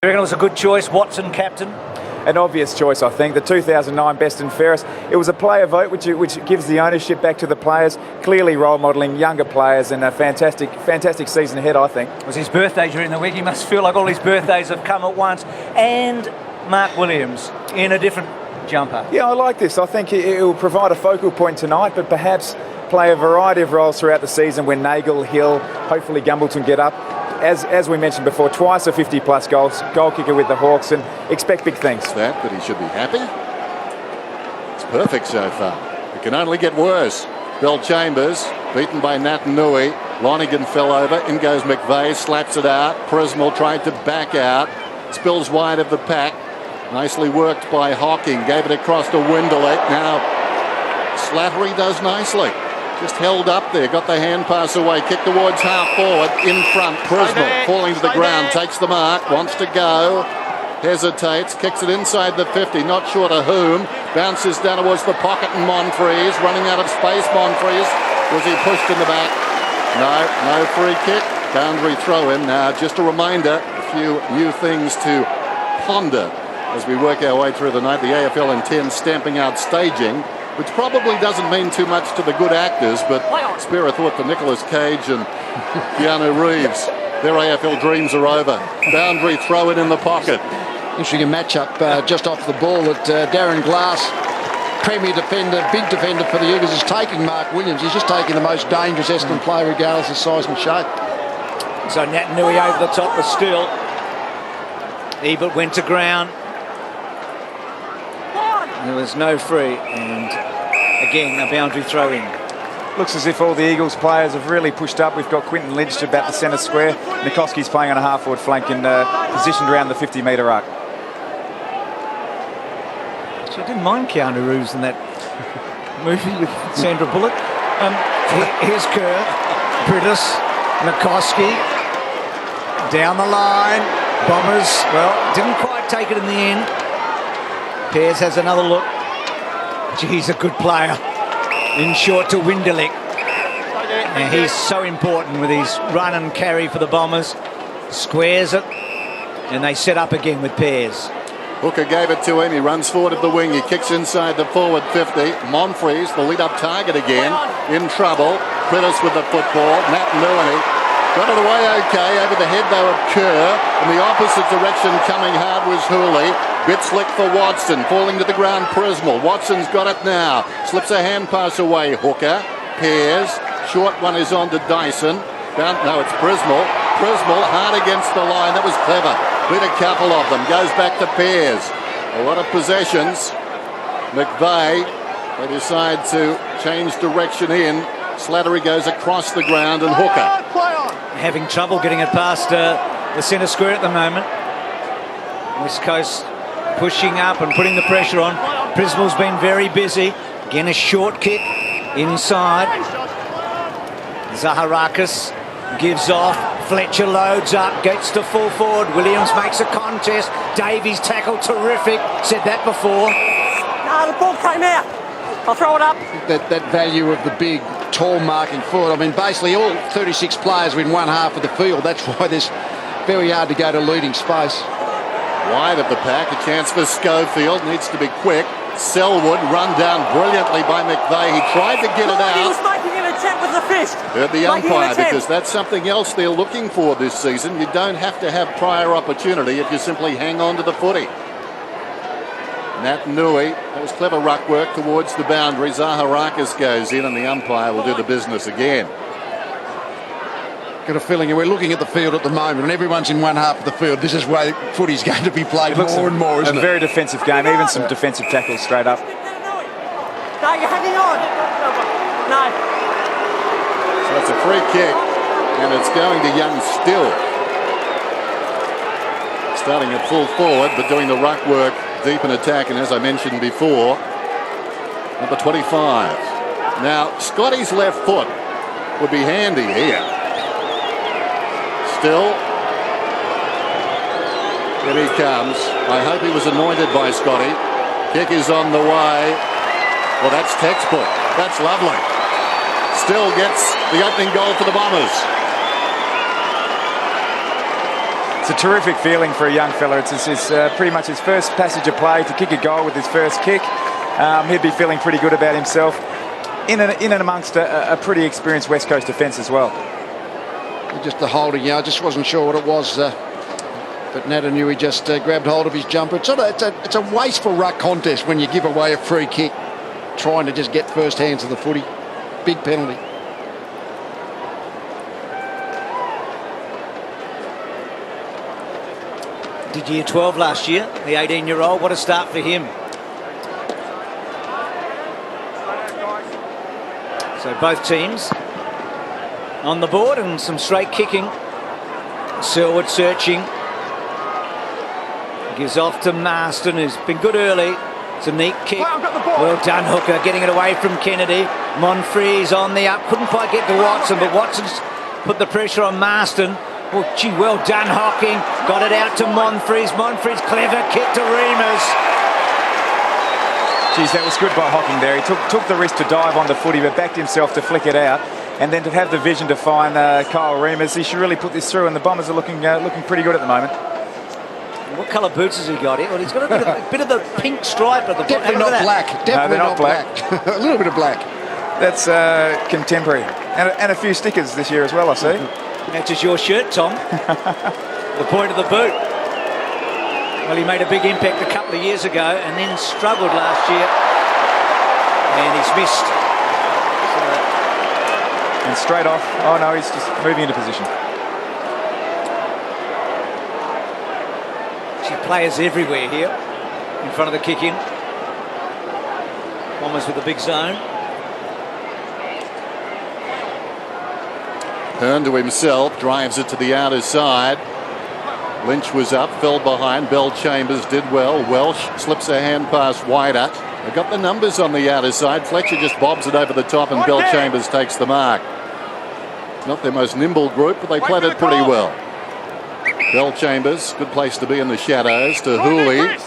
You reckon it was a good choice, Watson captain? An obvious choice, I think. The 2009 best and fairest. It was a player vote, which gives the ownership back to the players. Clearly role modelling younger players, and a fantastic season ahead, I think. It was his birthday during the week. He must feel like all his birthdays have come at once. And Mark Williams in a different jumper. Yeah, I like this. I think it will provide a focal point tonight, but perhaps play a variety of roles throughout the season when Nagel, Hill, hopefully Gumbleton get up. As we mentioned before, twice a 50-plus goals, goal kicker with the Hawks, and expect big things. But he should be happy. It's perfect so far. It can only get worse. Bill Chambers, beaten by Naitanui. Lonergan fell over. In goes McVeigh, slaps it out. Prismal tried to back out. Spills wide of the pack. Nicely worked by Hawking. Gave it across to Winderlich. Now, Slattery does nicely. Just held up there, got the hand pass away, kick towards half forward, in front, Prismal falling to the ground, takes the mark, wants to go, hesitates, kicks it inside the 50, not sure to whom, bounces down towards the pocket, and Monfries, running out of space, Monfries, was he pushed in the back? No free kick, boundary throw in. Now just a reminder, a few new things to ponder as we work our way through the night. The AFL intends stamping out staging, which probably doesn't mean too much to the good actors, but Spira thought for Nicolas Cage and Keanu Reeves, their AFL dreams are over. Boundary throw it in the pocket. Interesting matchup just off the ball that Darren Glass, premier defender, big defender for the Eagles, is taking Mark Williams. He's just taking the most dangerous Essendon player regardless of size and shape. So Naitanui over the top was still. Ebert went to ground. There was no free, and again a boundary throw in. Looks as if all the Eagles players have really pushed up. We've got Quinton Lynch about the centre square. Nikoski's playing on a half-forward flank and positioned around the 50-metre arc. So I didn't mind Keanu Reeves in that movie with Sandra Bullock. Here's Kerr, Brittis, Nikoski, down the line. Bombers, well, didn't quite take it in the end. Pears has another look. He's a good player. In short to Winderlich. And he's so important with his run and carry for the Bombers. Squares it. And they set up again with Pears. Hooker gave it to him. He runs forward of the wing. He kicks inside the forward 50. Monfries, the lead-up target again. In trouble. Prittis with the football. Naitanui got it away okay. Over the head though of Kerr. In the opposite direction coming hard was Hooley. Bit slick for Watson, falling to the ground, Prismal. Watson's got it now. Slips a hand pass away, Hooker. Pears. Short one is on to Dyson. No, it's Prismal. Prismal hard against the line. That was clever. Beat a couple of them. Goes back to Pears. A lot of possessions. McVeigh, they decide to change direction in. Slattery goes across the ground, and Hooker having trouble getting it past the centre square at the moment. West Coast pushing up and putting the pressure on. Prismal's been very busy. Again, a short kick inside. Zaharakis gives off. Fletcher loads up, gets to full forward. Williams makes a contest. Davies tackle terrific. Said that before. No, the ball came out. I'll throw it up. That value of the big, tall marking forward. I mean, basically all 36 players win one half of the field. That's why it's very hard to go to leading space. Wide of the pack, a chance for Schofield, needs to be quick. Selwood run down brilliantly by McVeigh. He tried to get it out. He was making an attempt with the fist. Heard the umpire, because that's something else they're looking for this season. You don't have to have prior opportunity if you simply hang on to the footy. Naitanui, that was clever ruck work towards the boundary. Zaharakis goes in and the umpire will do the business again. Got a feeling we're looking at the field at the moment and everyone's in one half of the field. This is where footy's going to be played more and more, isn't it? A very defensive game, even some defensive tackles straight up. No, you're hanging on. No. So it's a free kick and it's going to Young still. Starting at full forward but doing the ruck work deep in attack, and as I mentioned before, number 25. Now, Scotty's left foot would be handy here. Still, here he comes. I hope he was anointed by Scotty. Kick is on the way. Well, that's textbook. That's lovely. Still gets the opening goal for the Bombers. It's a terrific feeling for a young fella. It's pretty much his first passage of play to kick a goal with his first kick. He'd be feeling pretty good about himself in and amongst a pretty experienced West Coast defence as well. Just the holding, I just wasn't sure what it was. But Natanui just grabbed hold of his jumper. It's a wasteful ruck contest when you give away a free kick, trying to just get first hands of the footy. Big penalty. Did year 12 last year, the 18-year-old. What a start for him. So both teams on the board and some straight kicking. Selwood searching. Gives off to Marston, who's been good early. It's a neat kick. Well done, Hooker, getting it away from Kennedy. Monfries on the up. Couldn't quite get to Watson, but Watson's put the pressure on Marston. Oh, gee, well done, Hocking. Got it out to Monfries. Monfries, clever kick to Remus. Geez, that was good by Hocking there. He took the risk to dive on the footy, but backed himself to flick it out. And then to have the vision to find Kyle Remus. He should really put this through, and the Bombers are looking pretty good at the moment. What colour boots has he got? Well, he's got a bit of the pink stripe at the bottom. Definitely not black. Definitely no, they're not black. A little bit of black. That's contemporary. And a few stickers this year as well, I see. Matches your shirt, Tom. The point of the boot. Well, he made a big impact a couple of years ago and then struggled last year. And he's missed. And straight off. Oh, no, he's just moving into position. Players everywhere here in front of the kick-in. Bombers with a big zone. Hearn to himself, drives it to the outer side. Lynch was up, fell behind. Bell Chambers did well. Welsh slips a hand pass wider. They got the numbers on the outer side. Fletcher just bobs it over the top, and Bell Chambers takes the mark. Not their most nimble group, but they played it pretty well. Bell Chambers, good place to be in the shadows, to Hooley.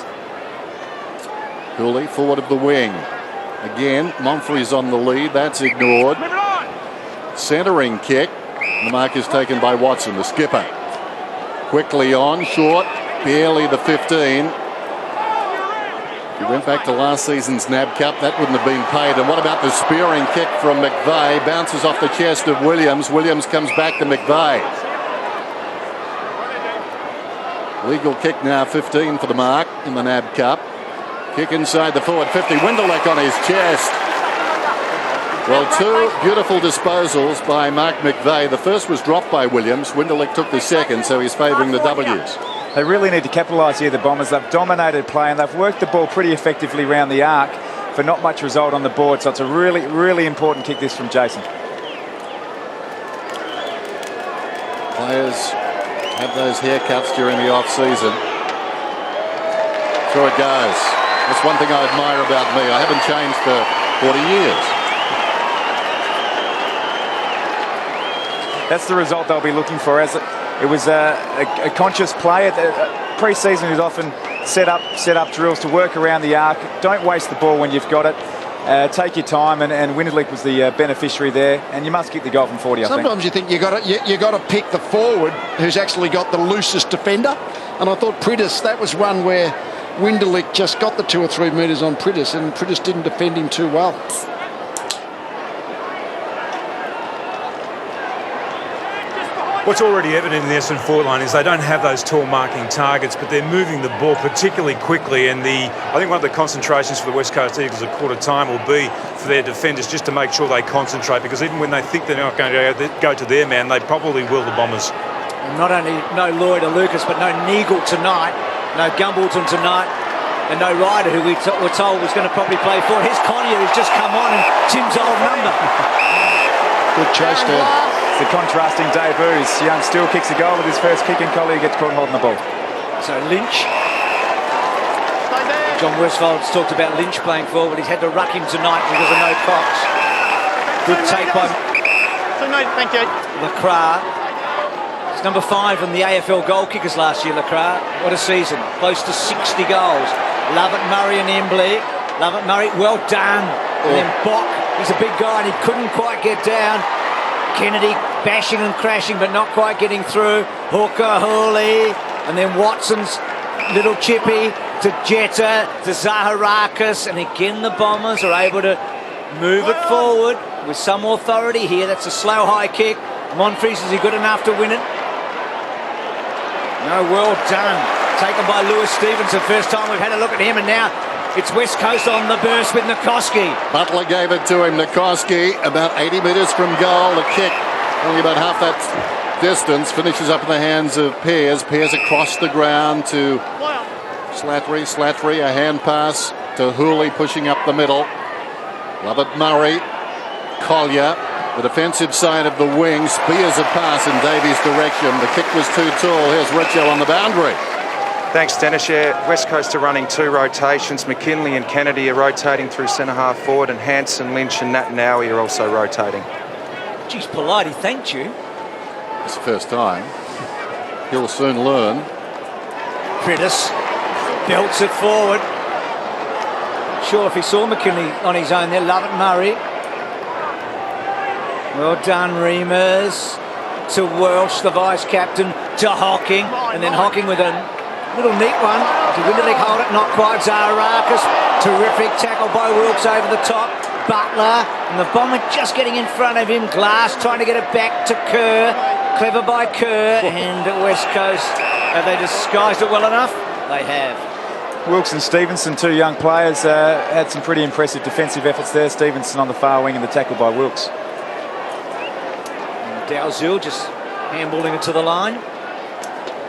Hooley forward of the wing. Again, Monfries on the lead. That's ignored. Centering kick. The mark is taken by Watson, the skipper. Quickly on, short, barely the 15. If you went back to last season's NAB Cup, that wouldn't have been paid. And what about the spearing kick from McVeigh? Bounces off the chest of Williams. Williams comes back to McVeigh. Legal kick now, 15 for the mark in the NAB Cup. Kick inside the forward 50. Winderlick on his chest. Well, two beautiful disposals by Mark McVeigh. The first was dropped by Williams. Winderlick took the second, so he's favouring the W's. They really need to capitalise here, the Bombers. They've dominated play and they've worked the ball pretty effectively around the arc for not much result on the board. So it's a really, really important kick this from Jason. Players have those haircuts during the off-season. Through it goes. That's one thing I admire about me. I haven't changed for 40 years. That's the result they'll be looking for. As it was a conscious play. Pre-season is often set up drills to work around the arc. Don't waste the ball when you've got it. Take your time, and Winderlick was the beneficiary there, and you must kick the goal from 40. Sometimes you think you got to pick the forward who's actually got the loosest defender, and I thought Priddis, that was one where Winderlick just got the 2 or 3 metres on Priddis, and Priddis didn't defend him too well. What's already evident in the Essendon forward line is they don't have those tall marking targets, but they're moving the ball particularly quickly. And I think one of the concentrations for the West Coast Eagles at quarter time will be for their defenders just to make sure they concentrate, because even when they think they're not going to go to their man, they probably will, the Bombers. Not only no Lloyd or Lucas, but no Neagle tonight, no Gumbleton tonight, and no Ryder, who we were told was going to probably play for. Here's Connier, who's just come on, and Tim's old number. Good chase there. The contrasting debuts. Young still kicks a goal with his first kick, and Collier gets caught holding the ball. So Lynch. John Worsfold's talked about Lynch playing forward. He's had to ruck him tonight because of no Cox. Good take by Thank you. Lacroix. He's number 5 in the AFL goal kickers last year, Lacroix. What a season. Close to 60 goals. Lovett-Murray and Embley. Lovett-Murray, well done. And then Bock, he's a big guy and he couldn't quite get down. Kennedy bashing and crashing but not quite getting through. Hooker, Hooley, And then Watson's little chippy to Jetta, to Zaharakis, and again the Bombers are able to move it forward with some authority here. That's a slow high kick. Monfries, is he good enough to win it? No, well done. Taken by Lewis Stevenson. First time we've had a look at him, and now it's West Coast on the burst with Nikoski. Butler gave it to him. Nikoski, about 80 metres from goal. The kick, only about half that distance, finishes up in the hands of Pears. Pears across the ground to Slattery. Slattery, a hand pass to Hooley, pushing up the middle. Lovett-Murray, Collier, the defensive side of the wing, spears a pass in Davies' direction. The kick was too tall. Here's Richo on the boundary. Thanks, Dennis. Yeah, West Coast are running 2 rotations. McKinley and Kennedy are rotating through centre half forward, and Hanson, Lynch and Nat Nowie are also rotating. Geez, polite, he thanked you. It's the first time. He'll soon learn. Prittis belts it forward. Sure if he saw McKinley on his own there. Lovett-Murray. Well done, Reimers. To Welsh, the vice-captain, to Hocking. And then Hocking with a little neat one. To Winderlich hold it, not quite. Zaharakis. Terrific tackle by Wilkes over the top. Butler. And the Bomber just getting in front of him. Glass trying to get it back to Kerr. Clever by Kerr. And West Coast, have they disguised it well enough? They have. Wilkes and Stevenson, 2 young players, had some pretty impressive defensive efforts there. Stevenson on the far wing and the tackle by Wilkes. Dalzell just handballing it to the line.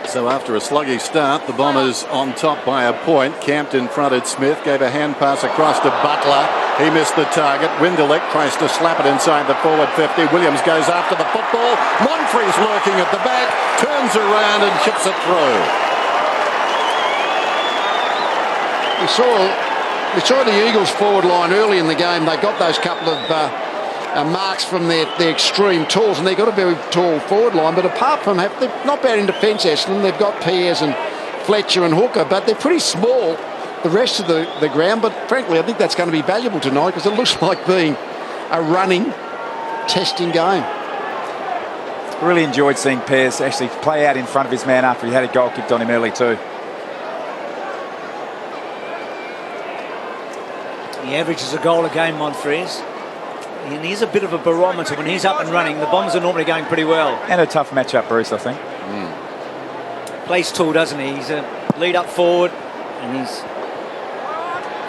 So after a sluggish start, the Bombers on top by a point. Campton fronted Smith, gave a hand pass across to Butler. He missed the target. Winderlich tries to slap it inside the forward 50. Williams goes after the football. Monfries lurking at the back, turns around and chips it through. We saw the Eagles forward line early in the game. They got those couple of marks from their extreme tools, and they've got a very tall forward line. But apart from that, they're not bad in defence, Essendon. They've got Pears and Fletcher and Hooker, but they're pretty small, the rest of the ground. But frankly, I think that's going to be valuable tonight because it looks like being a running, testing game. Really enjoyed seeing Pears actually play out in front of his man after he had a goal kicked on him early too. He averages a goal a game, Monfries. And he's a bit of a barometer. When he's up and running, the Bombers are normally going pretty well. And a tough matchup, Bruce, I think. Plays tall, doesn't he? He's a lead up forward, and he's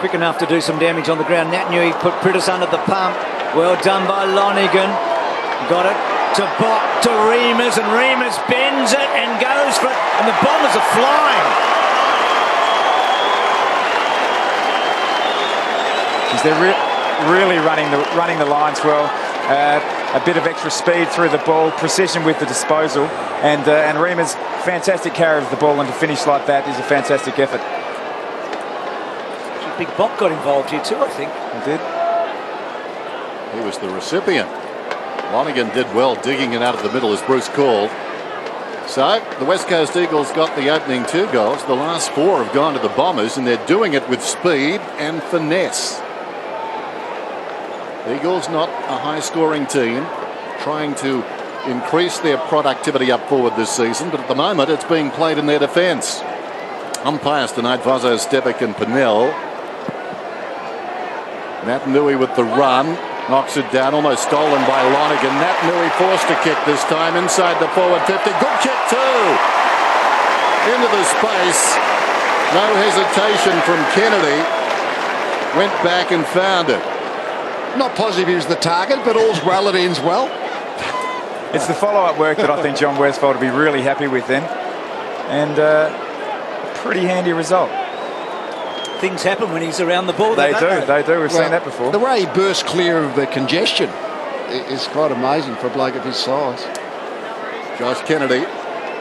quick enough to do some damage on the ground. Nat Newey put Prittis under the pump. Well done by Lonigan. Got it to Bott, to Reimers, and Reimers bends it and goes for it. And the Bombers are flying. They're really running the lines well. A bit of extra speed through the ball, precision with the disposal, and Reimers, fantastic carry of the ball, and to finish like that is a fantastic effort. Big Bott got involved here too, I think. He did. He was the recipient. Lonigan did well digging it out of the middle, as Bruce called. So the West Coast Eagles got the opening 2 goals. The last 4 have gone to the Bombers, and they're doing it with speed and finesse. The Eagles, not a high-scoring team, trying to increase their productivity up forward this season, but at the moment it's being played in their defence. Umpires tonight, Vozzo, Stevic and Pinnell. Nat Newey with the run, knocks it down, almost stolen by Lonigan. Nat Newey forced a kick this time inside the forward 50. Good kick too! Into the space. No hesitation from Kennedy. Went back and found it. Not positive he was the target, but all's well that ends well. It's the follow-up work that I think John Worsfold will be really happy with then. And a pretty handy result. Things happen when he's around the ball. They do. We've seen that before. The way he burst clear of the congestion is quite amazing for a bloke of his size. Josh Kennedy,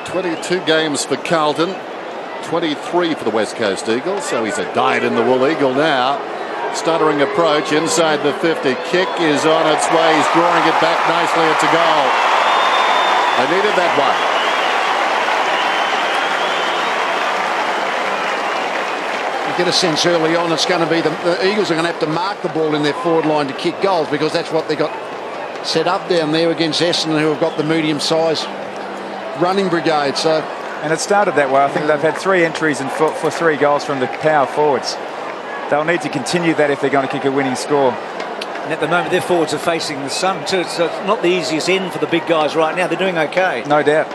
22 games for Carlton, 23 for the West Coast Eagles, so he's a dyed-in-the-wool Eagle now. Stuttering approach inside the 50. Kick is on its way. He's drawing it back nicely. It's a goal. They needed that one. You get a sense early on it's going to be the Eagles are going to have to mark the ball in their forward line to kick goals, because that's what they got set up down there against Essendon, who have got the medium-sized running brigade. So And it started that way. I think they've had 3 entries and for 3 goals from the power forwards. They'll need to continue that if they're going to kick a winning score. And at the moment, their forwards are facing the sun too, so it's not the easiest end for the big guys right now. They're doing okay. No doubt.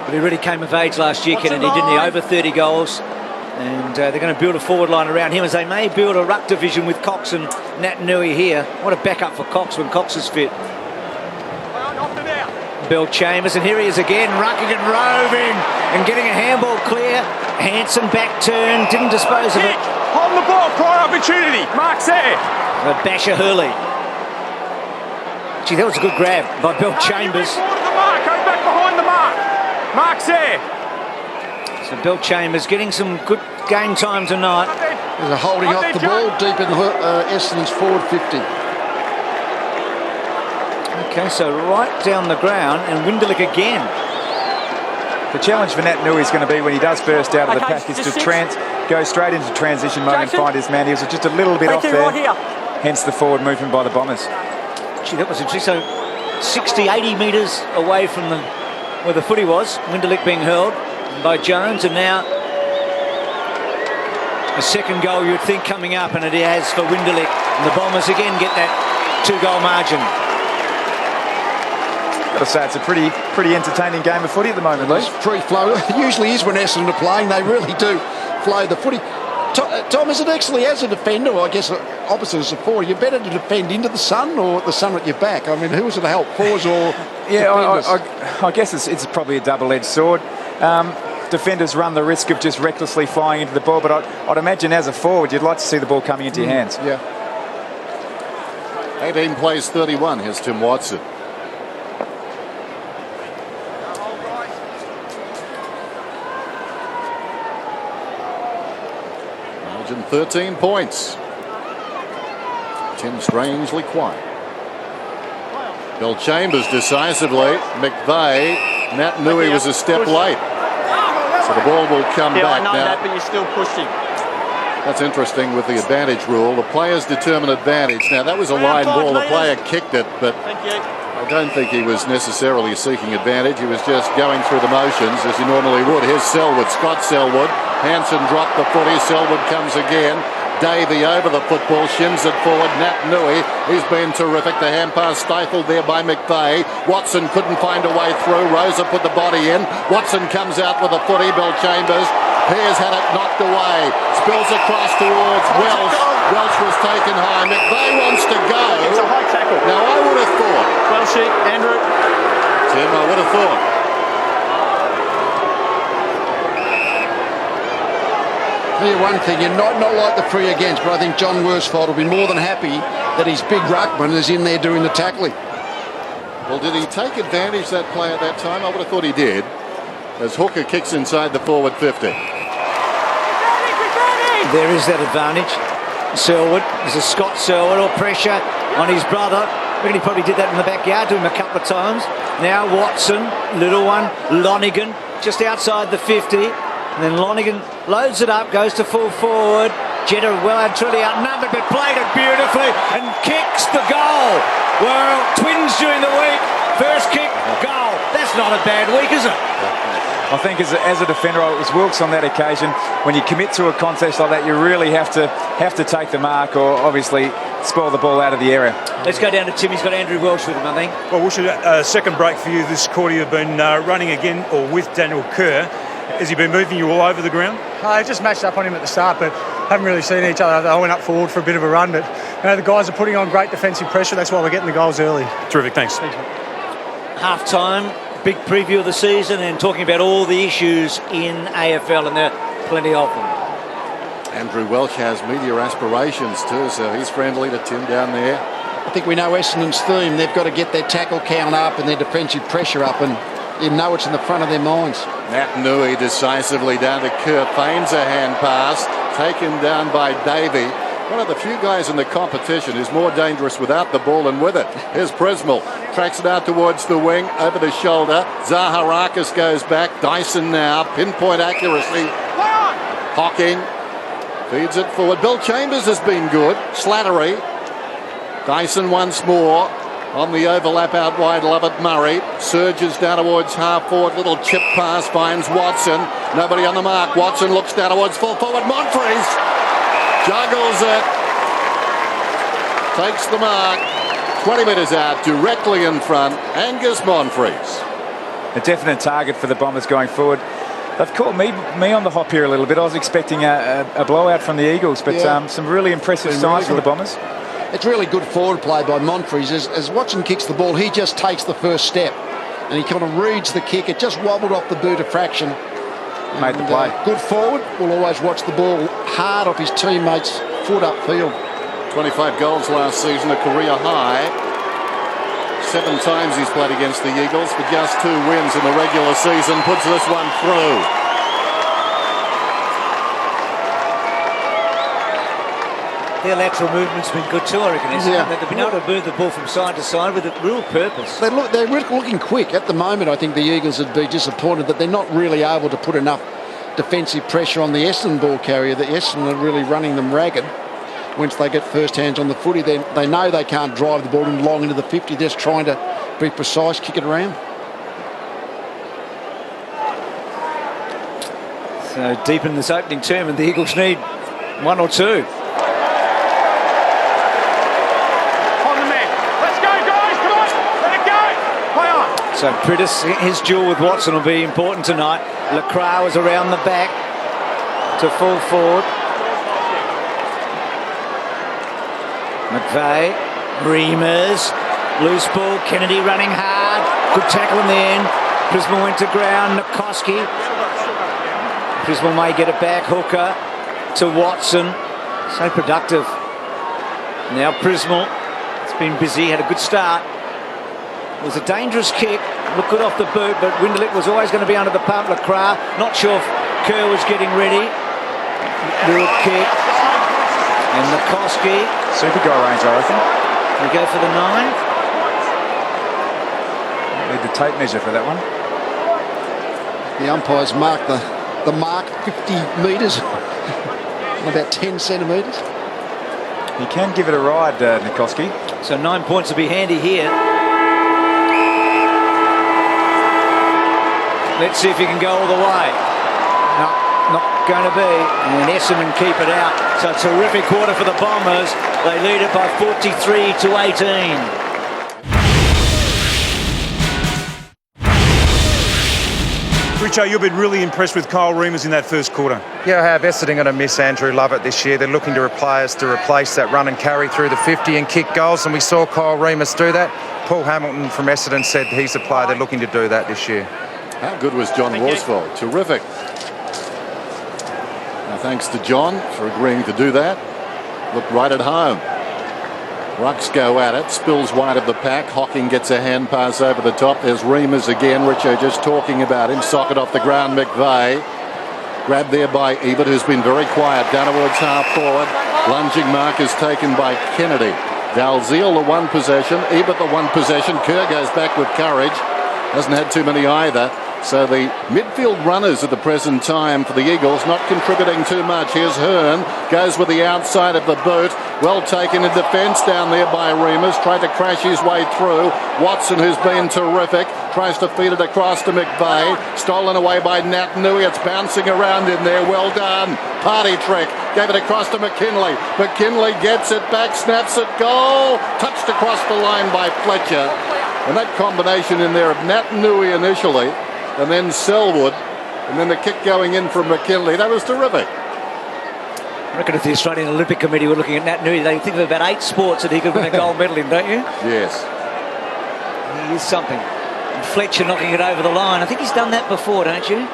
But he really came of age last year, Kennedy, didn't he? Over 30 goals. And they're going to build a forward line around him, as they may build a ruck division with Cox and Naitanui here. What a backup for Cox when Cox is fit. Bill Chambers, and here he is again, rucking and roving and getting a handball clear. Hanson back turn, didn't dispose of it. Hold the ball, prior opportunity. Mark's there. The Basher Hurley. Gee, that was a good grab by Bill Chambers. Go back behind the mark. Mark's there. So Bill Chambers getting some good game time tonight. There's a holding up the ball deep in Essendon's forward 50. Okay, so right down the ground, and Winderlich again. The challenge for Naitanui is going to be when he does burst out of the pack is to go straight into transition mode and find his man. He was just a little bit off there, hence the forward movement by the Bombers. Gee, that was interesting. So 60, 80 metres away from where the footy was. Winderlich being hurled by Jones, and now a second goal you'd think coming up, and it has for Winderlich. And the Bombers again get that 2-goal margin. Got to say, it's a pretty entertaining game of footy at the moment, Lee. It's free flow. It usually is when Essendon are playing. They really do flow the footy. Tom, is it actually, as a defender, or I guess opposite as a forward, you're better to defend into the sun or the sun at your back? I mean, who's it to help, forwards or defenders? I guess it's probably a double-edged sword. Defenders run the risk of just recklessly flying into the ball, but I'd imagine as a forward, you'd like to see the ball coming into your hands. Yeah. 18 plays 31. Here's Tim Watson. Margin 13 points. Tim strangely quiet. Bill Chambers decisively. McVeigh. Naitanui was a step late. So the ball will come back I know now. that, but you still pushed him. That's interesting with the advantage rule. The players determine advantage. Now, that was a line ball. The player kicked it, but Thank you. I don't think he was necessarily seeking advantage. He was just going through the motions as he normally would. Here's Selwood, Scott Selwood. Hanson dropped the footy. Selwood comes again. Davey over the football, shins it forward. Naitanui, he's been terrific. The hand pass stifled there by McVeigh. Watson couldn't find a way through. Rosa put the body in. Watson comes out with the footy. Bill Chambers. Pears had it knocked away. Spills across towards Welsh. Welsh was taken high. McVeigh wants to go. It's a high tackle. Now, I would have thought. Welshie, Andrew. Tim, I would have thought. Tell you one thing, you're not like the free against, but I think John Worsfold will be more than happy that his big ruckman is in there doing the tackling. Well, did he take advantage, that play, at that time? I would have thought he did. As Hooker kicks inside the forward 50. There is that advantage. Selwood, there's a Scott Selwood, or pressure on his brother. I reckon he probably did that in the backyard to him a couple of times. Now Watson, little one, Lonigan, just outside the 50. And then Lonigan loads it up, goes to full forward. Jetta well and truly outnumbered, but played it beautifully and kicks the goal. Well, Twins during the week, first kick, goal. That's not a bad week, is it? I think as a defender, it was Wilkes on that occasion. When you commit to a contest like that, you really have to take the mark or obviously spoil the ball out of the area. Let's go down to Tim. He's got Andrew Welsh with him, I think. Well, Wilsh, second break for you this quarter. You've been running again, or with Daniel Kerr. Has he been moving you all over the ground? I just matched up on him at the start, but haven't really seen each other. I went up forward for a bit of a run, but the guys are putting on great defensive pressure. That's why we're getting the goals early. Terrific, thanks. Half-time, big preview of the season and talking about all the issues in AFL, and there are plenty of them. Andrew Welsh has media aspirations too, so he's friendly to Tim down there. I think we know Essendon's theme. They've got to get their tackle count up and their defensive pressure up, and you know it's in the front of their minds. Naitanui decisively down to Kerr, feigns a hand pass, taken down by Davey. One of the few guys in the competition who's more dangerous without the ball than with it. Here's Prismal, tracks it out towards the wing, over the shoulder. Zaharakis goes back, Dyson now, pinpoint accuracy. Hocking, feeds it forward. Bill Chambers has been good. Slattery, Dyson once more. On the overlap out wide, Lovett-Murray surges down towards half forward. Little chip pass finds Watson. Nobody on the mark. Watson looks down towards full forward. Monfries juggles it. Takes the mark. 20 metres out, directly in front. Angus Monfries. A definite target for the Bombers going forward. They've caught me on the hop here a little bit. I was expecting a blowout from the Eagles, but some really impressive signs from the Bombers. It's really good forward play by Monfries. As Watson kicks the ball, he just takes the first step and he kind of reads the kick. It just wobbled off the boot a fraction. Made the play. Good forward. Will always watch the ball hard off his teammates' foot upfield. 25 goals last season, a career high. 7 times he's played against the Eagles, but just 2 wins in the regular season. Puts this one through. Their lateral movement's been good too, I reckon. They've been able to move the ball from side to side with a real purpose. They're looking quick. At the moment, I think the Eagles would be disappointed that they're not really able to put enough defensive pressure on the Essendon ball carrier. The Essendon are really running them ragged. Once they get first hands on the footy, they know they can't drive the ball in long into the 50, just trying to be precise, kick it around. So deep in this opening term, and the Eagles need 1 or 2. So Prittis, his duel with Watson will be important tonight. Lacroix was around the back to full forward. McVeigh, Reimers, loose ball, Kennedy running hard. Good tackle in the end. Prismal went to ground, Nikoski. Prismal may get it back, Hooker to Watson. So productive. Now Prismal, it's been busy, had a good start. It was a dangerous kick, looked good off the boot, but Winderlick was always going to be under the pump. Lacroix, not sure if Kerr was getting ready. Little kick. And Nikoski. Super goal range, I reckon. We go for the 9. Need the tape measure for that one. The umpires mark the mark 50 metres, about 10 centimetres. He can give it a ride, Nikoski. So 9 points will be handy here. Let's see if he can go all the way. No, not going to be. And Essendon keep it out. So a terrific quarter for the Bombers. They lead it by 43 to 18. Richo, you've been really impressed with Kyle Reimers in that first quarter. Yeah, I have. Essendon going to miss Andrew Lovett this year. They're looking to replace that run and carry through the 50 and kick goals, and we saw Kyle Reimers do that. Paul Hamilton from Essendon said he's a player they're looking to do that this year. How good was John Worsfold? Terrific. Now, thanks to John for agreeing to do that. Looked right at home. Rucks go at it. Spills wide of the pack. Hocking gets a hand pass over the top. There's Reimers again. Richo just talking about him. Socket off the ground. McVeigh. Grabbed there by Ebert, who's been very quiet. Down towards half forward. Lunging mark is taken by Kennedy. Dalziel the 1 possession. Ebert the 1 possession. Kerr goes back with courage. Hasn't had too many either. So the midfield runners at the present time for the Eagles not contributing too much. Here's Hearn, goes with the outside of the boot. Well taken in defence down there by Reimers. Tried to crash his way through. Watson, who's been terrific, tries to feed it across to McVeigh. Stolen away by Nat Nui. It's bouncing around in there. Well done. Party trick. Gave it across to McKinley. McKinley gets it back, snaps it, goal. Touched across the line by Fletcher. And that combination in there of Nat Nui initially, and then Selwood, and then the kick going in from McKinley. That was terrific. I reckon if the Australian Olympic Committee were looking at Nat Nui, they think of about 8 sports that he could win a gold medal in, don't you? Yes. He is something. And Fletcher knocking it over the line. I think he's done that before, don't you?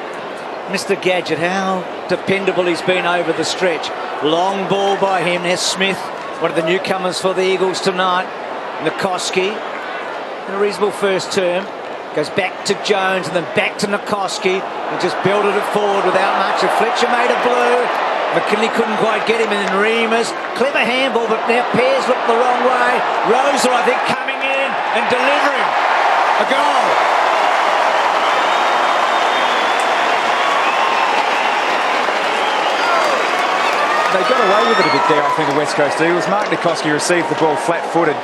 Mr. Gadget, how dependable he's been over the stretch. Long ball by him. There's Smith, one of the newcomers for the Eagles tonight. Nikoski, in a reasonable first term. Goes back to Jones and then back to Nikoski. And just belted it forward without much. And Fletcher made a blue. McKinley couldn't quite get him. And then Reimers. Clever handball, but now Pears looked the wrong way. Rosa, I think, coming in and delivering a goal. They got away with it a bit there, I think, the West Coast Eagles. Mark Nikoski received the ball flat-footed.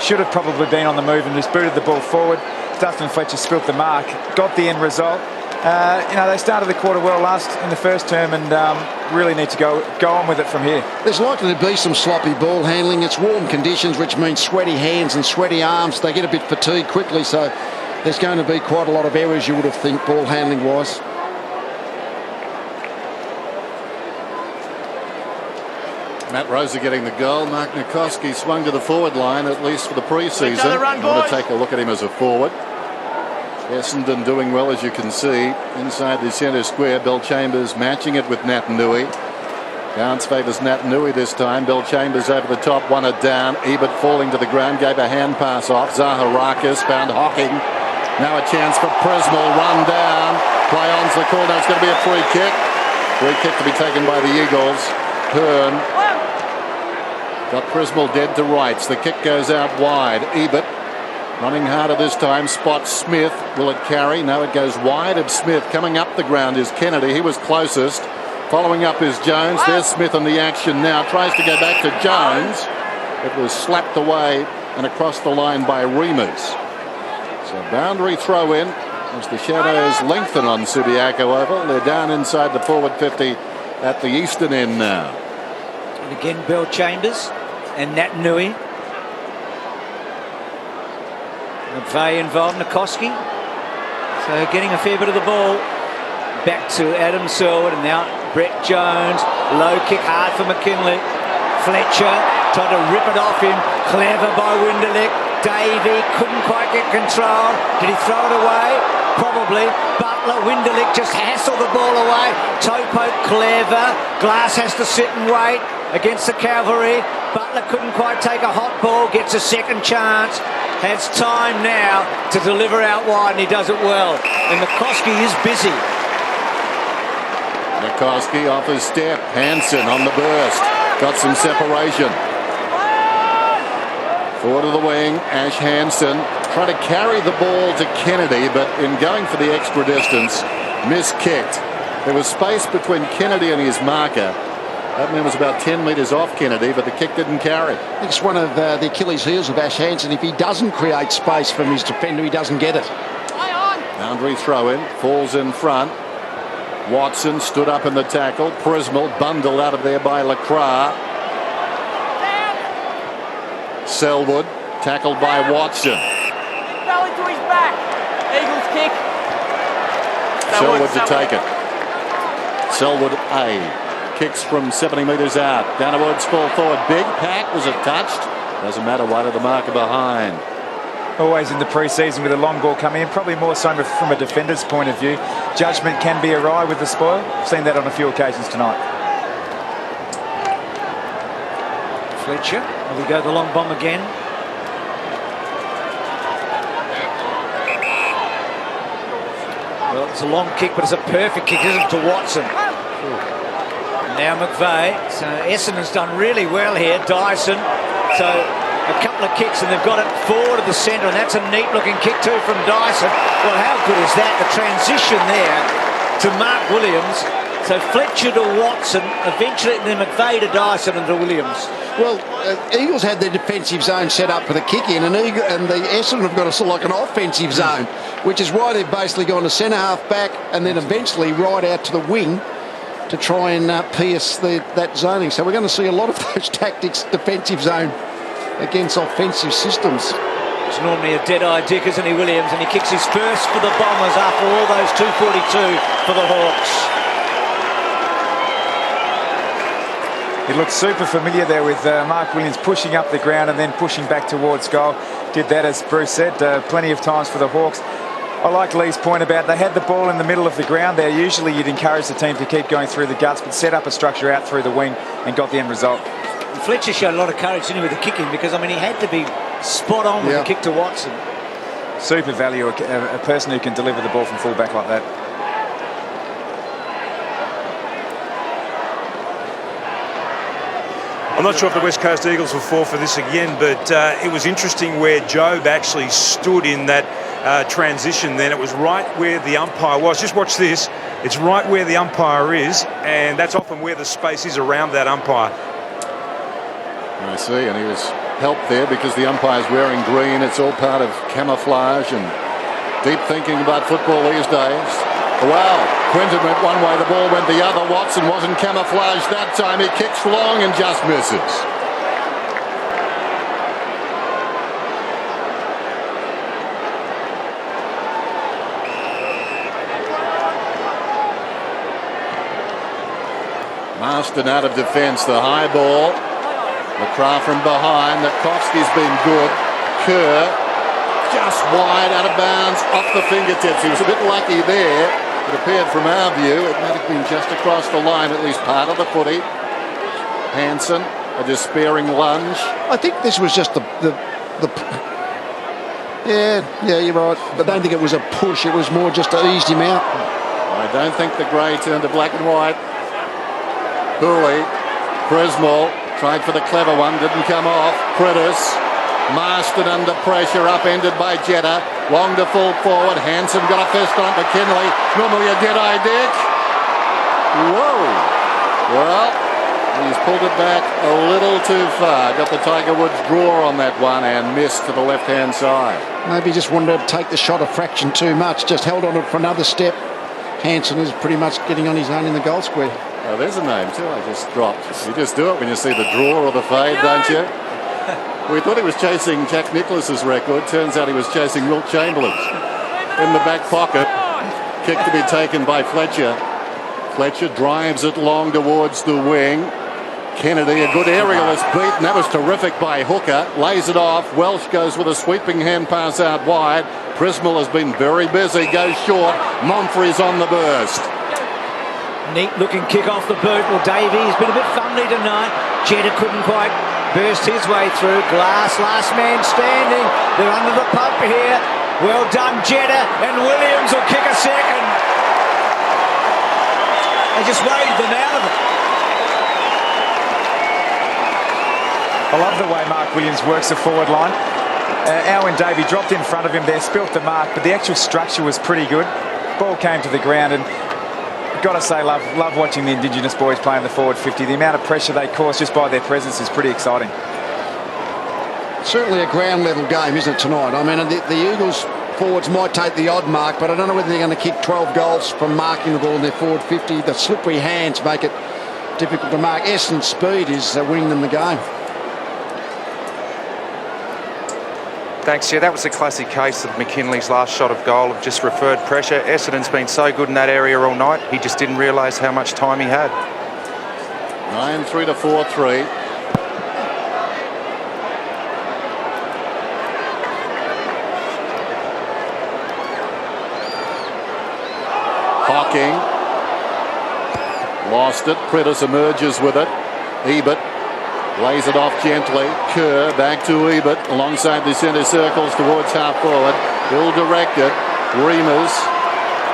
should have probably been on the move and just booted the ball forward. Dustin Fletcher spilt the mark, got the end result. They started the quarter well in the first term, and really need to go on with it from here. There's likely to be some sloppy ball handling. It's warm conditions, which means sweaty hands and sweaty arms. They get a bit fatigued quickly, so there's going to be quite a lot of errors, you would have think, ball handling wise. Matt Rosa getting the goal. Mark Nikoski swung to the forward line, at least for the pre-season. I'm going to take a look at him as a forward. Essendon doing well, as you can see, inside the centre square. Bill Chambers matching it with Natanui. Downs favours Natanui this time. Bill Chambers over the top, won it down. Ebert falling to the ground, gave a hand pass off. Zaharakis found Hocking. Now a chance for Prismal, run down. Play on's the corner. It's going to be a free kick. Free kick to be taken by the Eagles. Hearn got Prismal dead to rights. The kick goes out wide. Ebert running harder this time, spots Smith. Will it carry? No, it goes wide of Smith. Coming up the ground is Kennedy. He was closest. Following up is Jones. There's Smith in the action now. Tries to go back to Jones. It was slapped away and across the line by Remus. So boundary throw in as the shadows lengthen on Subiaco Oval. They're down inside the forward 50 at the eastern end now. And again, Bill Chambers and Natanui. McVeigh involved, Nikoski. So getting a fair bit of the ball. Back to Adam Selwood, and now Brett Jones. Low kick, hard for McKinley. Fletcher tried to rip it off him. Clever by Winderlich. Davey couldn't quite get control. Did he throw it away? Probably. Butler, Winderlich just hassled the ball away. Topo, clever. Glass has to sit and wait against the Cavalry. Butler couldn't quite take a hot ball. Gets a second chance. Has time now to deliver out wide, and he does it well. And Nikoski is busy. Nikoski off his step. Hansen on the burst. Got some separation. Forward of the wing, Ash Hansen. Trying to carry the ball to Kennedy, but in going for the extra distance, miskicked. There was space between Kennedy and his marker. That man was about 10 metres off Kennedy, but the kick didn't carry. I think it's one of the Achilles heels of Ash Hansen. If he doesn't create space from his defender, he doesn't get it. Boundary throw in, falls in front. Watson stood up in the tackle. Prismal bundled out of there by Lacroix. Selwood tackled by Watson. Fell into his back. Eagles kick. Selwood to take it. Selwood A. Kicks from 70 metres out. Down towards full forward. Big pack. Was it touched? Doesn't matter. Wide of the marker behind. Always in the pre-season with a long ball coming in, probably more so from a defender's point of view. Judgment can be awry with the spoil. Seen that on a few occasions tonight. Fletcher, will he go the long bomb again? Well, it's a long kick, but it's a perfect kick, isn't it, to Watson? Now McVeigh. So Essendon's done really well here. Dyson. So a couple of kicks and they've got it forward of the centre, and that's a neat looking kick too from Dyson. Well, how good is that? The transition there to Mark Williams. So Fletcher to Watson, eventually then McVeigh to Dyson and to Williams. Well, Eagles had their defensive zone set up for the kick in, and the Essendon have got a sort of like an offensive zone, which is why they've basically gone to centre half back and then eventually right out to the wing to try and pierce that zoning. So we're going to see a lot of those tactics, defensive zone against offensive systems. It's normally a dead-eye Dick, isn't he, Williams? And he kicks his first for the Bombers after all those 242 for the Hawks. It looked super familiar there with Mark Williams pushing up the ground and then pushing back towards goal. Did that, as Bruce said, plenty of times for the Hawks. I like Lee's point about they had the ball in the middle of the ground there. Usually you'd encourage the team to keep going through the guts, but set up a structure out through the wing and got the end result. Fletcher showed a lot of courage, didn't he, with the kicking, because, I mean, he had to be spot on with the kick to Watson. Super value, a person who can deliver the ball from full back like that. I'm not sure if the West Coast Eagles will fall for this again, but it was interesting where Jobe actually stood in that transition then. It was right where the umpire was. Just watch this. It's right where the umpire is, and that's often where the space is around that umpire. I see, and he was help there because the umpire's wearing green. It's all part of camouflage and deep thinking about football these days. Wow, Quinton went one way, the ball went the other. Watson wasn't camouflaged that time. He kicks long and just misses. Marston out of defence, the high ball. McCrath from behind. Nitkowski's been good. Kerr just wide, out of bounds, off the fingertips. He was a bit lucky there. It appeared from our view it might have been just across the line, at least part of the footy. Hansen, a despairing lunge. I think this was just the yeah, you're right. I don't think it was a push. It was more just to ease him out. I don't think the grey turned to black and white. Hooley, Prismal tried for the clever one, didn't come off. Critters, Marston under pressure, upended by Jetta. Long to full forward. Hansen got a fist on McKinley. Normally a dead-eye Dick. Whoa. Well, he's pulled it back a little too far. Got the Tiger Woods draw on that one and missed to the left-hand side. Maybe just wanted to take the shot a fraction too much. Just held on it for another step. Hansen is pretty much getting on his own in the goal square. Oh, there's a name too I just dropped. You just do it when you see the draw or the fade, don't you? We thought he was chasing Jack Nicklaus's record. Turns out he was chasing Wilt Chamberlain's. In the back pocket. Kick to be taken by Fletcher. Fletcher drives it long towards the wing. Kennedy, a good aerialist beat, and that was terrific by Hooker. Lays it off. Welsh goes with a sweeping hand pass out wide. Prismal has been very busy. Goes short. Monfrey's on the burst. Neat looking kick off the boot. Well, Davy's been a bit fumbly tonight. Jetta couldn't quite burst his way through. Glass, last man standing. They're under the pump here. Well done, Jetta. And Williams will kick a second. They just waved them out of it. I love the way Mark Williams works the forward line. Alwyn Davey dropped in front of him there, spilt the mark, but the actual structure was pretty good. Ball came to the ground, and got to say, love watching the Indigenous boys playing the forward 50. The amount of pressure they cause just by their presence is pretty exciting. Certainly a ground level game, isn't it, tonight? I mean, the Eagles forwards might take the odd mark, but I don't know whether they're going to kick 12 goals from marking the ball in their forward 50. The slippery hands make it difficult to mark. Essendon's speed is winning them the game. Thanks, yeah, that was a classic case of McKinley's last shot of goal of just referred pressure. Essendon's been so good in that area all night, he just didn't realise how much time he had. 9-3 to 4-3. Hawking lost it. Prentice emerges with it. Ebert lays it off gently. Kerr back to Ebert alongside the centre circles towards half forward. Ill directed. Reimers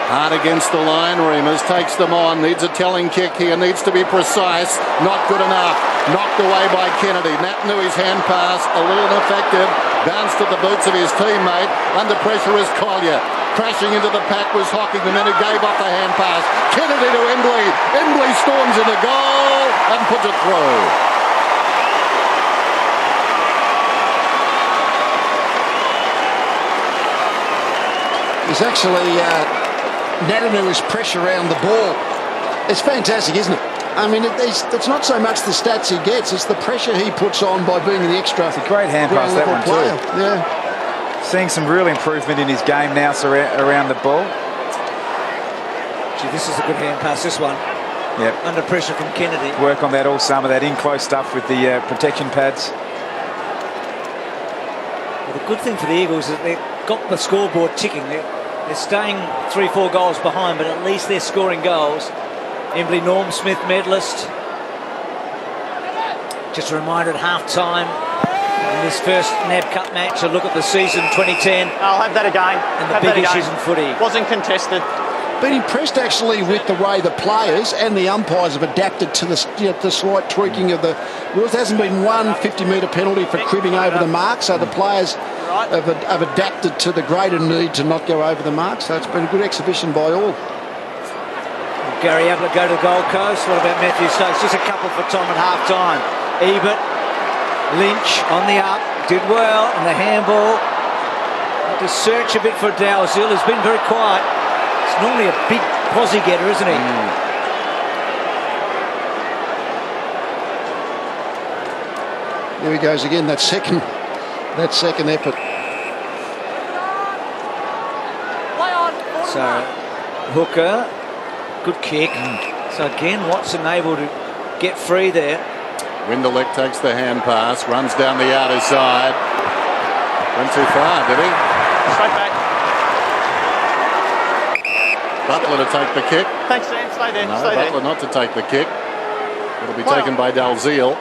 hard against the line. Reimers takes them on. Needs a telling kick here. Needs to be precise. Not good enough. Knocked away by Kennedy. Natanui's hand pass a little ineffective. Bounced at the boots of his teammate. Under pressure is Collier. Crashing into the pack was Hocking, the man who gave up the hand pass. Kennedy to Embley. Embley storms into goal and puts it through. It's actually Natanui's pressure around the ball. It's fantastic, isn't it? I mean, it's not so much the stats he gets, it's the pressure he puts on by being the extra. It's a great hand pass, that one player. too. Yeah. Seeing some real improvement in his game now around the ball. Gee, this is a good hand pass, this one. Yep. Under pressure from Kennedy. Work on that all summer, that in-close stuff with the protection pads. Well, the good thing for the Eagles is they've got the scoreboard ticking. They're staying 3-4 goals behind, but at least they're scoring goals. Embley Norm Smith medalist. Just a reminder at half-time in this first NAB Cup match, a look at the season 2010. I'll have that again. And the big issues in footy. Wasn't contested. Been impressed actually with the way the players and the umpires have adapted to the slight tweaking of the rules. There hasn't been one 50-metre penalty for cribbing over the mark, so the players have adapted to the greater need to not go over the mark. So it's been a good exhibition by all. Gary Ablett go to Gold Coast. What about Matthew Stokes? Just a couple for Tom at half-time. Ebert Lynch on the up, did well, and the handball. Had to search a bit for Dalziel, who's been very quiet. It's normally a big posse getter, isn't he? There he goes again, that second effort. So, Hooker, good kick. So again, Watson able to get free there. Winderlick takes the hand pass, runs down the outer side. Went too far, did he? Straight back. Butler to take the kick. Thanks, Sam. Stay there. No, Stay Butler there. not to take the kick. It'll be taken by Dalziel.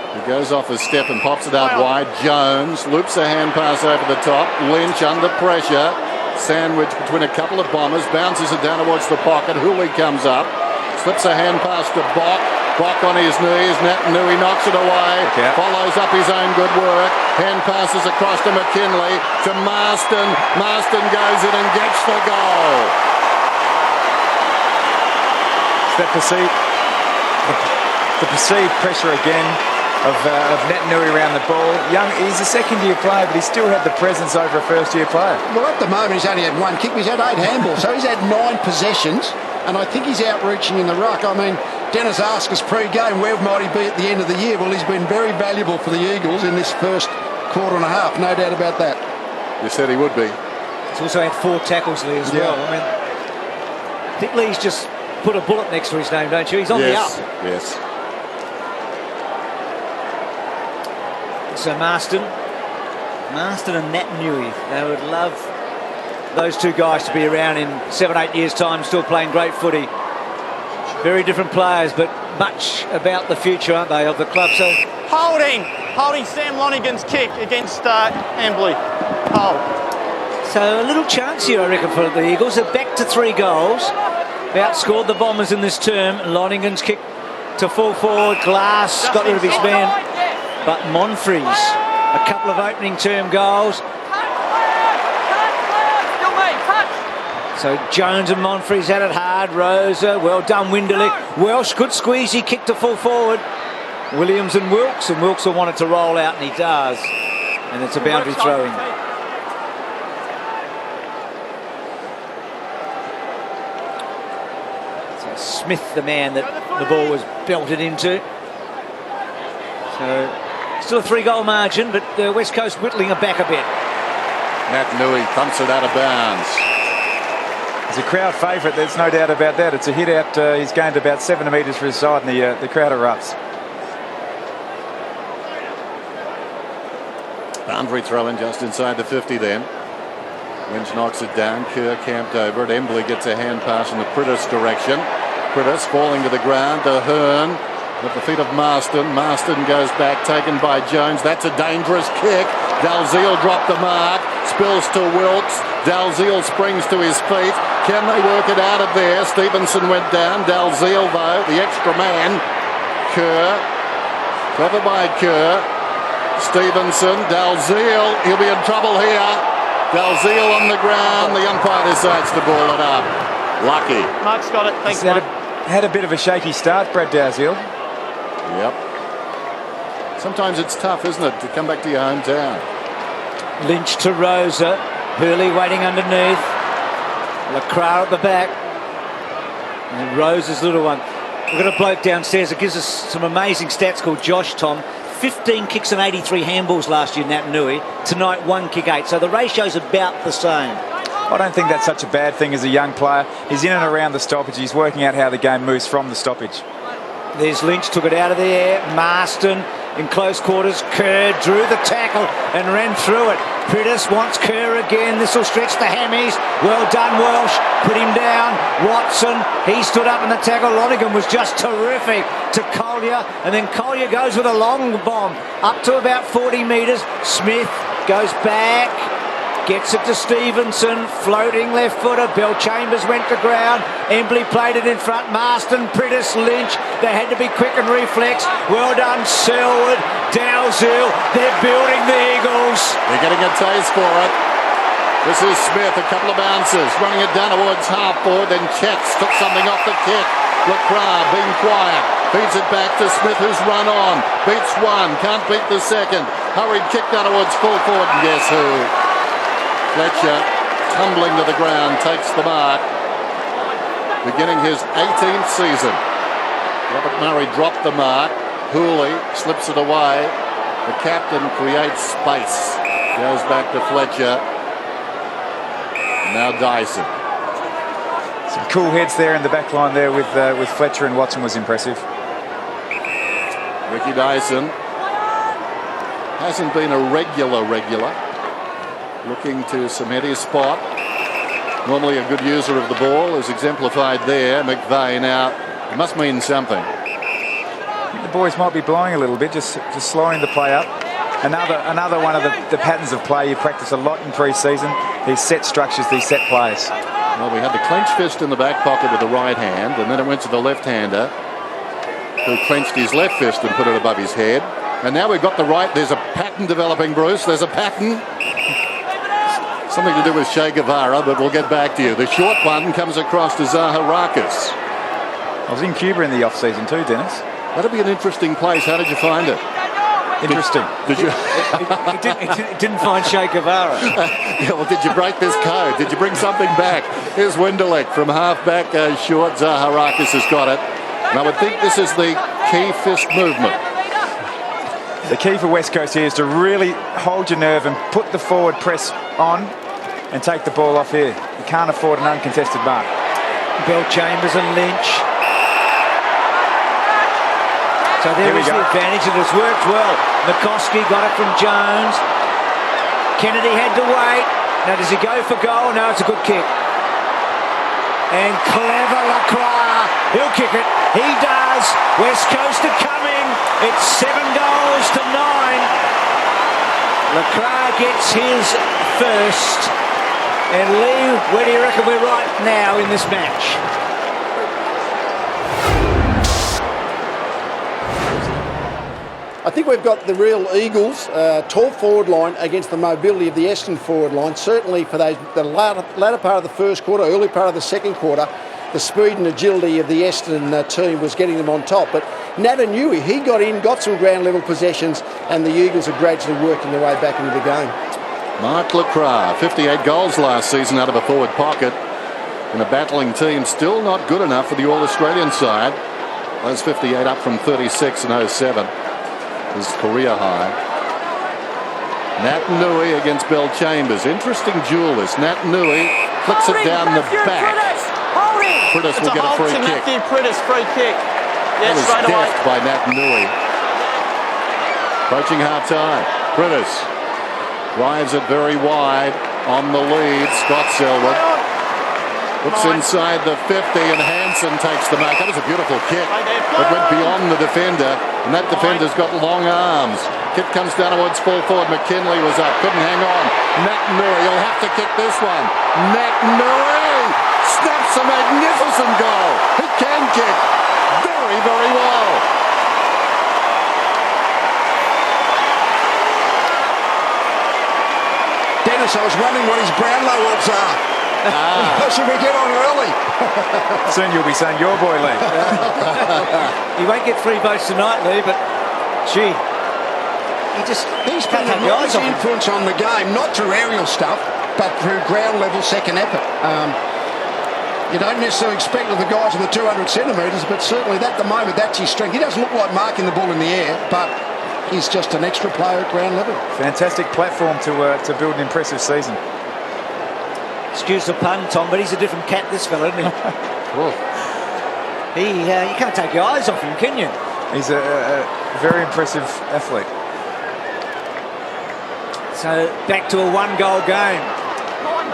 He goes off his step and pops it out wide. Jones loops a hand pass over the top. Lynch under pressure. Sandwich between a couple of bombers. Bounces it down towards the pocket. Hooley comes up. Slips a hand pass to Bock. Bock on his knees. Naitanui knocks it away. Yeah. Follows up his own good work. Hand passes across to McKinley. To Marston. Marston goes in and gets the goal. That the perceived pressure again of Naitanui around the ball. He's a second-year player, but he still had the presence over a first-year player. Well, at the moment, he's only had one kick. He's had 8 handballs, so he's had 9 possessions, and I think he's outreaching in the ruck. I mean, Dennis asked us pre-game, where might he be at the end of the year? Well, he's been very valuable for the Eagles in this first quarter and a half, no doubt about that. You said he would be. He's also had 4 tackles, Lee, as well. I mean, I think Lee's just put a bullet next to his name, don't you? He's on the up. Yes. So Marston and Naitanui, they would love those two guys to be around in 7-8 years' time, still playing great footy. Very different players, but much about the future, aren't they, of the club? So Holding Sam Lonigan's kick against Ambley. Hold. So a little chance here, I reckon, for the Eagles. They're back to 3 goals. They outscored the Bombers in this term. Lonigan's kick to full forward. Glass got rid of his man. But Monfries, a couple of opening term goals. So Jones and Monfries had it hard. Rosa, well done. Winderlick. Welsh, good squeezy kick to full forward. Williams and Wilkes will want it to roll out, and he does. And it's a boundary throw-in. So Smith, the man that the ball was belted into. So still a 3-goal margin, but the West Coast whittling it back a bit. Naitanui thumps it out of bounds. He's a crowd favourite, there's no doubt about that. It's a hit out, he's gained about 7 metres for his side, and the crowd erupts. Boundary throw-in just inside the 50 then. Lynch knocks it down. Kerr camped over it. Embley gets a hand pass in the Priddis direction. Priddis falling to the ground to Hearn. At the feet of Marston. Marston goes back, taken by Jones. That's a dangerous kick. Dalziel dropped the mark. Spills to Wilkes. Dalziel springs to his feet. Can they work it out of there? Stevenson went down. Dalziel, though, the extra man. Kerr. Clever by Kerr. Stevenson. Dalziel. He'll be in trouble here. Dalziel on the ground. The umpire decides to ball it up. Lucky. Mark's got it. Thanks, He's Mark. had a bit of a shaky start, Brad Dalziel. Yep. Sometimes it's tough, isn't it, to come back to your hometown? Lynch to Rosa. Hurley waiting underneath. Lacroix at the back. And Rosa's little one. We've got a bloke downstairs that gives us some amazing stats called Josh Tom. 15 kicks and 83 handballs last year, Naitanui. Tonight, 1 kick 8. So the ratio's about the same. I don't think that's such a bad thing as a young player. He's in and around the stoppage. He's working out how the game moves from the stoppage. There's Lynch, took it out of the air. Marston in close quarters. Kerr drew the tackle and ran through it. Priddis wants Kerr again. This will stretch the hammies. Well done, Welsh. Put him down. Watson, he stood up in the tackle. Lonigan was just terrific to Collier. And then Collier goes with a long bomb up to about 40 metres. Smith goes back. Gets it to Stevenson, floating left footer. Bell Chambers went to ground. Embley played it in front. Marston, Priddis, Lynch. They had to be quick and reflex. Well done, Selwood, Dalziel. They're building the Eagles. They're getting a taste for it. This is Smith, a couple of bounces, running it down towards half forward, then checks, took something off the kick. Lacroix being quiet. Feeds it back to Smith, who's run on. Beats one, can't beat the second. Hurried kick down towards full forward, and guess who? Fletcher, tumbling to the ground, takes the mark. Beginning his 18th season. Lovett-Murray dropped the mark. Hooley slips it away. The captain creates space. Goes back to Fletcher. Now Dyson. Some cool heads there in the back line there with Fletcher and Watson was impressive. Ricky Dyson hasn't been a regular. Looking to cement his spot. Normally a good user of the ball, is exemplified there. McVeigh now, it must mean something. I think the boys might be blowing a little bit, just slowing the play up. Another one of the patterns of play you practice a lot in pre-season. These set structures, these set plays. Well, we had the clenched fist in the back pocket with the right hand, and then it went to the left-hander, who clenched his left fist and put it above his head. And now we've got the right. There's a pattern developing, Bruce. There's a pattern. Something to do with Che Guevara, but we'll get back to you. The short one comes across to Zaharakis. I was in Cuba in the off-season too, Dennis. That'll be an interesting place. How did you find it? Interesting. Did you? It didn't find Che Guevara. Yeah, well, did you break this code? Did you bring something back? Here's Winderlich from half-back short. Zaharakis has got it. And I would think this is the key fist movement. The key for West Coast here is to really hold your nerve and put the forward press on and take the ball off here. You can't afford an uncontested mark. Bell Chambers and Lynch. So there is the advantage, and it's worked well. McCoskey got it from Jones. Kennedy had to wait. Now does he go for goal? No, it's a good kick. And clever Lacroix. He'll kick it. He does. West Coast are coming. It's 7 goals to 9. Lacroix gets his first. And Lee, where do you reckon we're right now in this match? I think we've got the real Eagles tall forward line against the mobility of the Essendon forward line. Certainly for the latter part of the first quarter, early part of the second quarter, the speed and agility of the Essendon team was getting them on top. But Natanui, he got in, got some ground level possessions, and the Eagles are gradually working their way back into the game. Mark Lacroix, 58 goals last season out of a forward pocket. And a battling team, still not good enough for the All-Australian side. Those 58 up from 36 in 07. His career high. Natanui against Bell Chambers. Interesting duel this. Natanui flicks it down the back. Priddis will get a free kick. Priddis, free kick. That was deft by Natanui. Approaching half-time. Priddis drives it very wide on the lead. Scott Selwood looks inside the 50 and Hansen takes the mark. That was a beautiful kick. It went beyond the defender, and that defender's got long arms. Kick comes down towards full forward. McKinley was up, couldn't hang on. Natanui, he'll have to kick this one. Natanui snaps a magnificent goal. He can kick very, very well. Dennis, I was wondering what his Brownlow odds are. Should we get on early? Soon you'll be saying your boy, Lee. He won't get 3 votes tonight, Lee, but gee, He's been an enormous influence on the game, not through aerial stuff, but through ground level second effort. You don't necessarily expect with the guys with the 200 centimetres, but certainly at the moment that's his strength. He doesn't look like marking the ball in the air, but he's just an extra player at ground level. Fantastic platform to build an impressive season. excuse the pun, Tom, but he's a different cat, this fella, isn't he? You can't take your eyes off him, can you? He's a very impressive athlete. So back to a 1-goal game.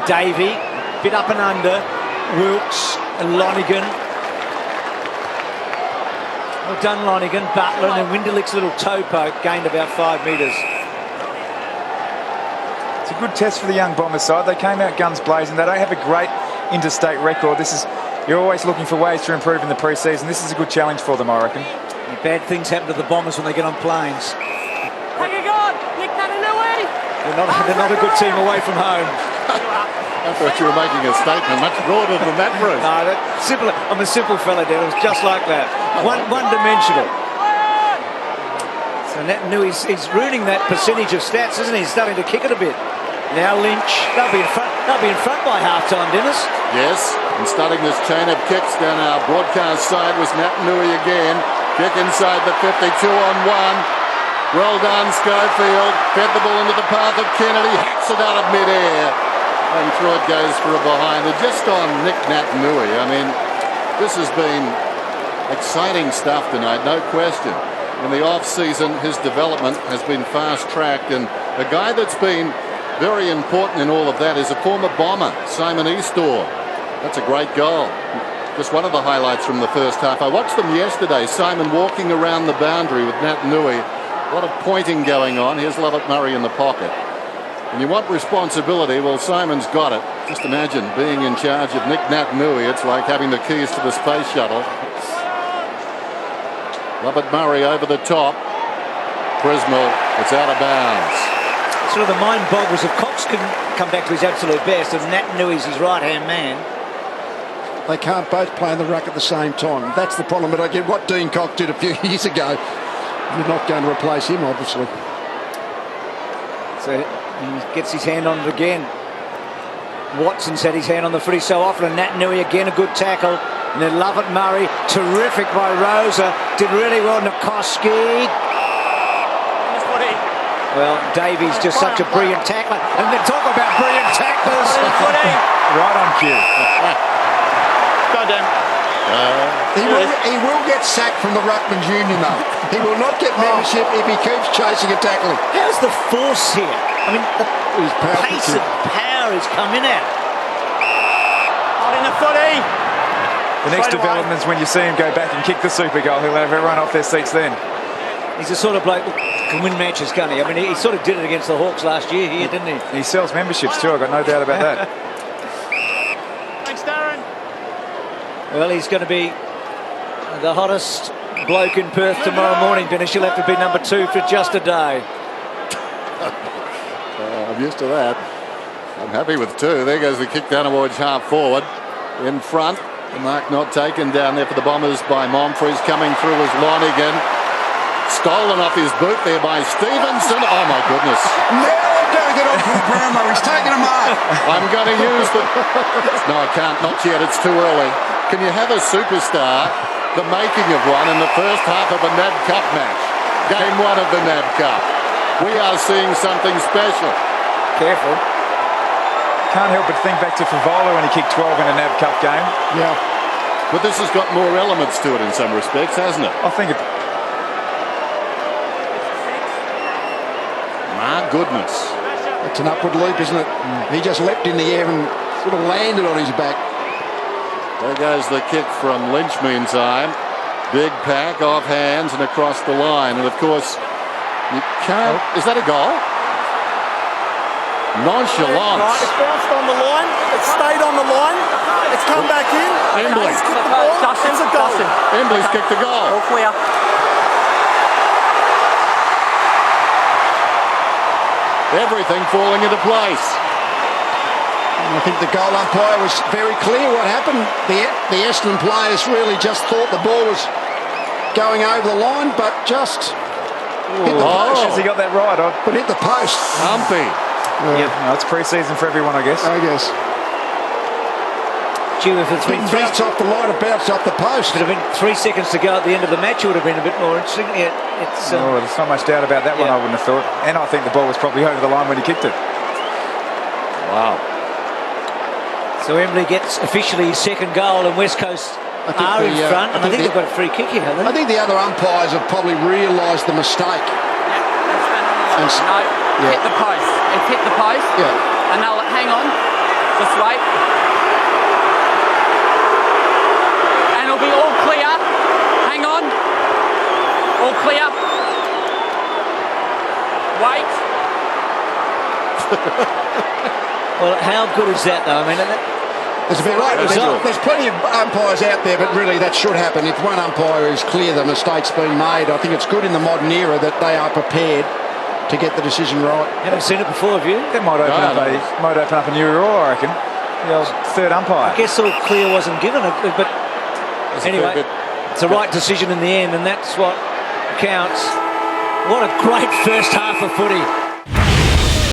Davey, bit up and under. Wilkes and Lonigan. Well done, Lonigan. Butler, and then Winderlich's little toe poke gained about 5 metres. It's a good test for the young Bombers side. They came out guns blazing. They don't have a great interstate record. You're always looking for ways to improve in the pre-season. This is a good challenge for them, I reckon. Bad things happen to the Bombers when they get on planes. Take a God, Nick Natanui. They're not a good team away from home. I thought you were making a statement much broader than that, Bruce. No, I'm a simple fella, Dennis, just like that. One-dimensional. So Nat Nui's he's ruining that percentage of stats, isn't he? He's starting to kick it a bit. Now Lynch, they'll be in front by half-time, Dennis. Yes, and starting this chain of kicks down our broadcast side was Nat Nui again. Kick inside the 52 on one. Well done, Schofield. Fed the ball into the path of Kennedy. Hacks it out of mid-air. And through it goes for a behind. And just on Nick Nat Nui, I mean, this has been exciting stuff tonight, no question. In the off-season, his development has been fast-tracked. And a guy that's been very important in all of that is a former Bomber, Simon Eastor. That's a great goal. Just one of the highlights from the first half. I watched them yesterday. Simon walking around the boundary with Nat Nui. A lot of pointing going on. Here's Lovett-Murray in the pocket. And you want responsibility. Well, Simon's got it. Just imagine being in charge of Nick Nat Nui. It's like having the keys to the space shuttle. Lovett-Murray over the top. Prismal. It's out of bounds. Sort of the mind boggles if Cox can come back to his absolute best and Nat Nui's his right-hand man. They can't both play in the ruck at the same time. That's the problem. But I get what Dean Cox did a few years ago. You're not going to replace him, obviously. So he gets his hand on it again. Watson's had his hand on the footy so often, and Nat Nui again a good tackle. And then Lovett-Murray, terrific by Rosa. Did really well. Nikoski. Well, Davies just such a brilliant tackler. And they talk about brilliant tacklers. Right on cue. Go down. He will get sacked from the Ruckman's Union, though. He will not get membership if he keeps chasing and tackling. How's the force here? I mean, the pace of power is coming out. Out in the footy. The next development is when you see him go back and kick the super goal. He'll have everyone off their seats then. He's the sort of bloke that can win matches, can't he? I mean, he sort of did it against the Hawks last year here, didn't he? He sells memberships too, I've got no doubt about that. Thanks, Darren. Well, he's going to be the hottest bloke in Perth tomorrow morning, Dennis. He'll have to be number 2 for just a day. I'm used to that. I'm happy with 2. There goes the kick down towards half forward. In front, the mark not taken down there for the Bombers by Monfries. Coming through was Lonigan. Stolen off his boot there by Stevenson. Oh, my goodness. Now I'm going to get off the Brownlow. He's taking a mark. I'm going to use the... No, I can't. Not yet. It's too early. Can you have a superstar, the making of one, in the first half of a NAB Cup match? Game 1 of the NAB Cup. We are seeing something special. Careful. Can't help but think back to Favola when he kicked 12 in a NAB Cup game. Yeah. But this has got more elements to it in some respects, hasn't it? I think it... My goodness. It's an upward leap, isn't it? He just leapt in the air and sort of landed on his back. There goes the kick from Lynch meantime. Big pack off hands and across the line. And of course, you can't... Is that a goal? Nonchalant. It's bounced on the line. It's stayed on the line. It's come back in. Embley. He's kicked the ball. It's a goal. Embley's kicked the goal. All clear. Everything falling into place. And I think the goal umpire was very clear what happened. The Essendon players really just thought the ball was going over the line, but just hit the post. Has he got that right? But hit the post. Humpy. No, it's pre-season for everyone, I guess. Due if it's been Bounce off the line, it bounced off the post. If it had been 3 seconds to go at the end of the match, it would have been a bit more interesting. There's not much doubt about that one, I wouldn't have thought. And I think the ball was probably over the line when he kicked it. Wow. So Embley gets officially his second goal, and West Coast are in front. And I think they've got a free kick here, haven't they? I think the other umpires have probably realised the mistake. Hit the post. It's hit the post. Yeah. And they'll hang on. Just wait. And it'll be all clear. Hang on. All clear. Wait. Well, how good is that, though? I mean, It's a bit right. There's plenty of umpires out there, but really that should happen. If one umpire is clear the mistake's been made, I think it's good in the modern era that they are prepared to get the decision right. haven't seen it before, have you? That might open up a new rule, I reckon. the old third umpire. I guess all clear wasn't given, but anyway, it's the right decision in the end, and that's what counts. What a great first half of footy.